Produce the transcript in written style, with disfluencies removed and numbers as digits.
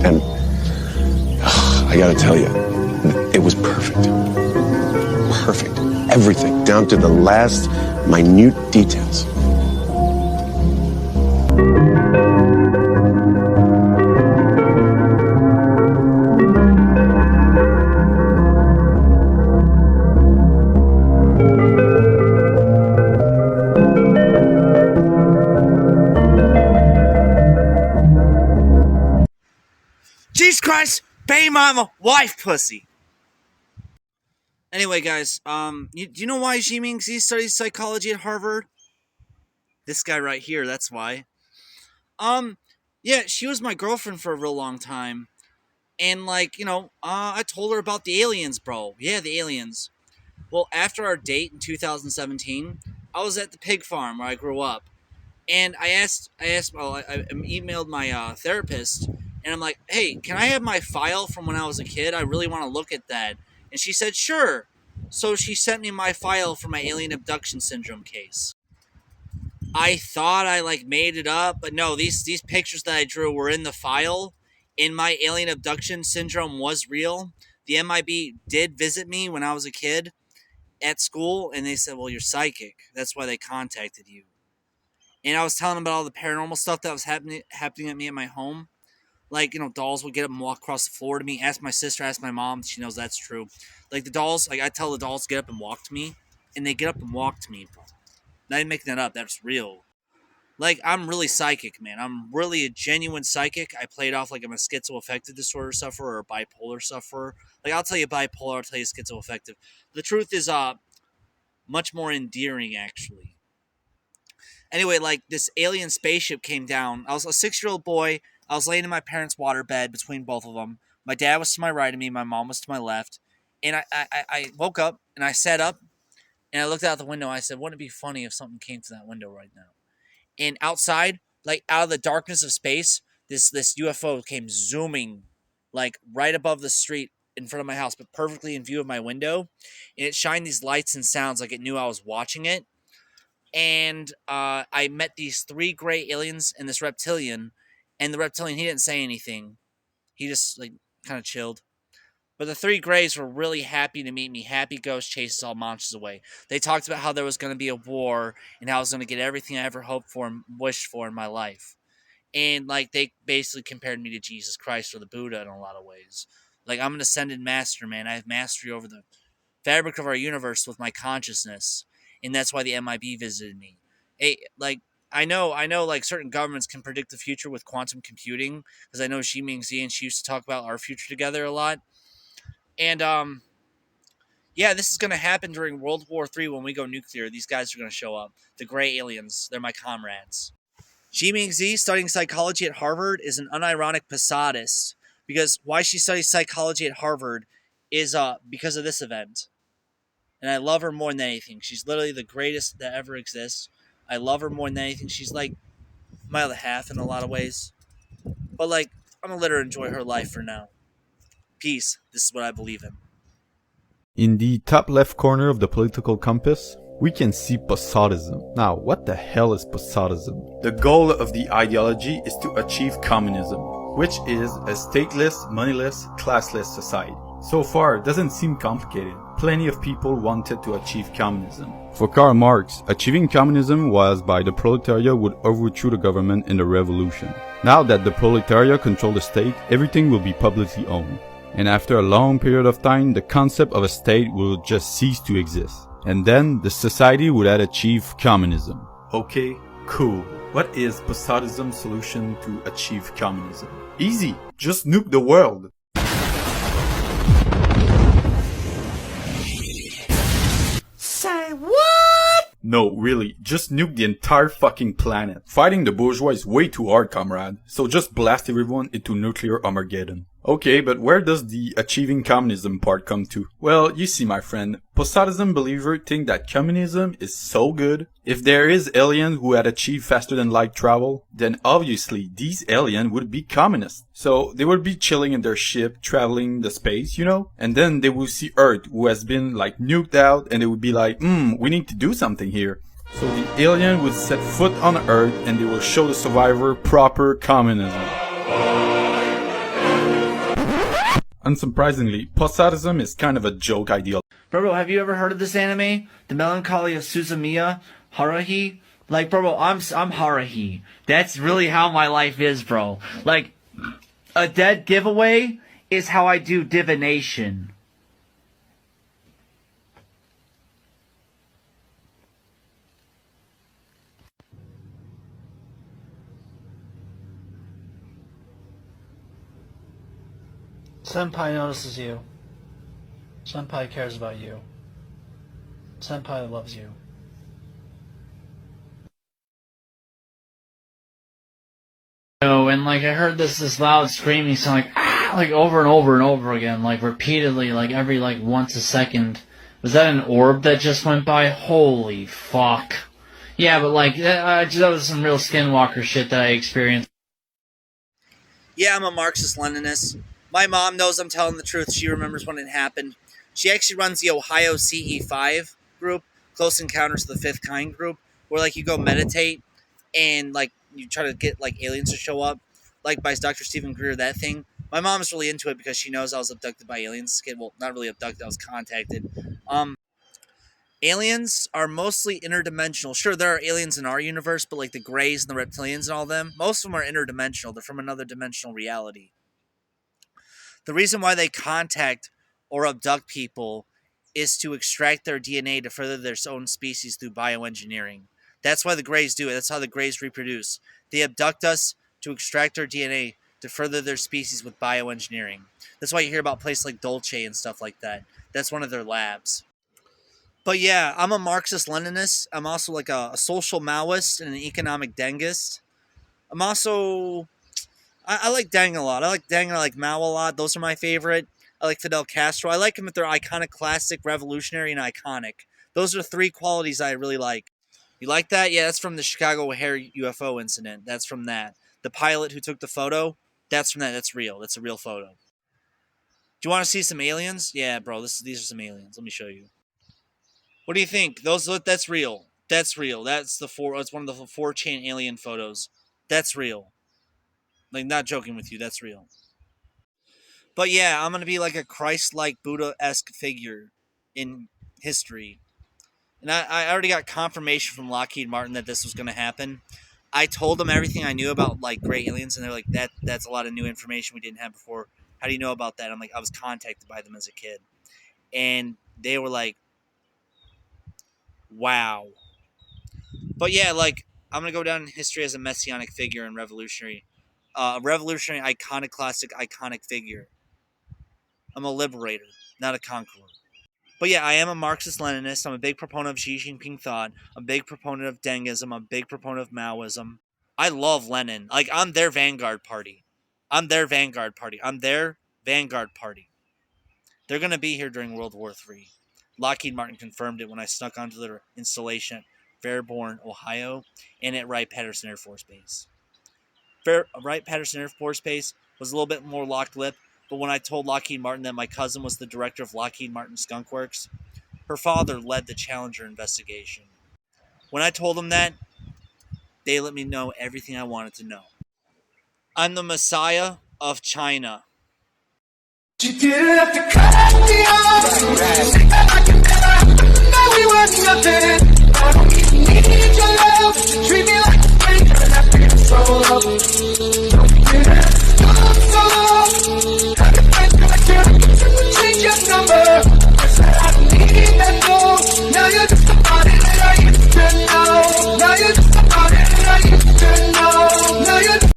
And I gotta tell you, it was perfect. Perfect. Everything, down to the last minute details. Jesus Christ, baby mama, wife pussy. Anyway, guys, do you know why Xi Mingzi studies psychology at Harvard? This guy right here, that's why. Yeah, she was my girlfriend for a real long time. And, like, I told her about the aliens, bro. Yeah, the aliens. Well, after our date in 2017, I was at the pig farm where I grew up. And I emailed my therapist, and I'm like, hey, can I have my file from when I was a kid? I really want to look at that. And she said, sure. So she sent me my file for my alien abduction syndrome case. I thought I made it up, but no, these pictures that I drew were in the file, and my alien abduction syndrome was real. The MIB did visit me when I was a kid at school, and they said, well, you're psychic. That's why they contacted you. And I was telling them about all the paranormal stuff that was happening at me at my home. Like, dolls would get up and walk across the floor to me. Ask my sister, ask my mom. She knows that's true. Like, the dolls, I tell the dolls to get up and walk to me. And they get up and walk to me, bro. I didn't make that up. That's real. Like, I'm really psychic, man. I'm really a genuine psychic. I play it off like I'm a schizoaffective disorder sufferer or a bipolar sufferer. Like, I'll tell you bipolar, I'll tell you schizoaffective. The truth is much more endearing, actually. Anyway, like, this alien spaceship came down. I was a 6-year-old boy. I was laying in my parents' waterbed between both of them. My dad was to my right of me. My mom was to my left. And I woke up, and I sat up, and I looked out the window. And I said, wouldn't it be funny if something came to that window right now? And outside, like, out of the darkness of space, this UFO came zooming, like, right above the street in front of my house, but perfectly in view of my window. And it shined these lights and sounds like it knew I was watching it. And I met these 3 gray aliens and this reptilian. And the reptilian, he didn't say anything. He just, kind of chilled. But the 3 grays were really happy to meet me. Happy ghost chases all monsters away. They talked about how there was going to be a war and how I was going to get everything I ever hoped for and wished for in my life. And, they basically compared me to Jesus Christ or the Buddha in a lot of ways. Like, I'm an ascended master, man. I have mastery over the fabric of our universe with my consciousness. And that's why the MIB visited me. Hey, I know, certain governments can predict the future with quantum computing, because I know Xi Mingzi and she used to talk about our future together a lot. And, yeah, this is going to happen during World War III when we go nuclear. These guys are going to show up. The gray aliens. They're my comrades. Xi Mingzi, studying psychology at Harvard, is an unironic Posadist, because why she studies psychology at Harvard is because of this event. And I love her more than anything. She's literally the greatest that ever exists. I love her more than anything. She's like my other half in a lot of ways. But I'm going to let her enjoy her life for now. Peace. This is what I believe in. In the top left corner of the political compass, we can see Posadism. Now, what the hell is Posadism? The goal of the ideology is to achieve communism, which is a stateless, moneyless, classless society. So far, it doesn't seem complicated. Plenty of people wanted to achieve communism. For Karl Marx, achieving communism was by the proletariat would overthrow the government in the revolution. Now that the proletariat control the state, everything will be publicly owned. And after a long period of time, the concept of a state will just cease to exist. And then, the society would have achieved communism. Okay, cool. What is Posadism's solution to achieve communism? Easy! Just nuke the world! Say what? No, really, just nuke the entire fucking planet. Fighting the bourgeois is way too hard, comrade. So just blast everyone into nuclear Armageddon. Okay, but where does the achieving communism part come to? Well, you see, my friend, Posadism believers think that communism is so good. If there is aliens who had achieved faster than light travel, then obviously these aliens would be communists. So they would be chilling in their ship, traveling the space, and then they would see Earth, who has been nuked out, and they would be like, we need to do something here. So the alien would set foot on Earth, and they will show the survivor proper communism. Unsurprisingly, Posadism is kind of a joke ideology. Bro, have you ever heard of this anime? The Melancholy of Suzumiya Haruhi? Like, bro, I'm Haruhi. That's really how my life is, bro. Like, a dead giveaway is how I do divination. Senpai notices you. Senpai cares about you. Senpai loves you. Oh, and like I heard this loud screaming sound like over and over and over again, like repeatedly, like every like once a second. Was that an orb that just went by? Holy fuck. Yeah, but like that was some real Skinwalker shit that I experienced. Yeah, I'm a Marxist-Leninist. My mom knows I'm telling the truth. She remembers when it happened. She actually runs the Ohio CE5 group, Close Encounters of the Fifth Kind group, where like you go meditate and like you try to get like aliens to show up, like by Dr. Stephen Greer, that thing. My mom's really into it because she knows I was abducted by aliens. Well, not really abducted, I was contacted. Aliens are mostly interdimensional. Sure, there are aliens in our universe, but like the Greys and the reptilians and all them, most of them are interdimensional. They're from another dimensional reality. The reason why they contact or abduct people is to extract their DNA to further their own species through bioengineering. That's why the Greys do it. That's how the Greys reproduce. They abduct us to extract our DNA to further their species with bioengineering. That's why you hear about places like Dolce and stuff like that. That's one of their labs. But yeah, I'm a Marxist-Leninist. I'm also like a social Maoist and an economic Dengist. I'm also... I like Deng a lot. I like Deng and I like Mao a lot. Those are my favorite. I like Fidel Castro. I like them if they're iconoclastic, revolutionary, and iconic. Those are three qualities I really like. You like that? Yeah, that's from the Chicago O'Hare UFO incident. That's from that. The pilot who took the photo, that's from that. That's real. That's a real photo. Do you want to see some aliens? Yeah, bro, these are some aliens. Let me show you. What do you think? That's real. That's real. It's one of the 4chan alien photos. That's real. Like, not joking with you, that's real. But yeah, I'm going to be like a Christ-like Buddha-esque figure in history. And I already got confirmation from Lockheed Martin that this was going to happen. I told them everything I knew about like gray aliens, and they're like, that's a lot of new information we didn't have before. How do you know about that? I'm like, I was contacted by them as a kid. And they were like, wow. But yeah, like, I'm going to go down in history as a messianic figure and revolutionary. A revolutionary, iconoclastic, iconic figure. I'm a liberator, not a conqueror. But yeah, I am a Marxist-Leninist. I'm a big proponent of Xi Jinping thought. I'm a big proponent of Dengism. I'm a big proponent of Maoism. I love Lenin. Like, I'm their vanguard party. I'm their vanguard party. They're going to be here during World War III. Lockheed Martin confirmed it when I snuck onto their installation at Fairborn, Ohio, and at Wright-Patterson Air Force Base. Wright-Patterson Air Force Base was a little bit more locked-lip, but when I told Lockheed Martin that my cousin was the director of Lockheed Martin Skunk Works, her father led the Challenger investigation. When I told them that, they let me know everything I wanted to know. I'm the Messiah of China. You didn't have to cut me off. I can never know we were nothing. I don't even need your love to treat me like a stranger and I feel so loved.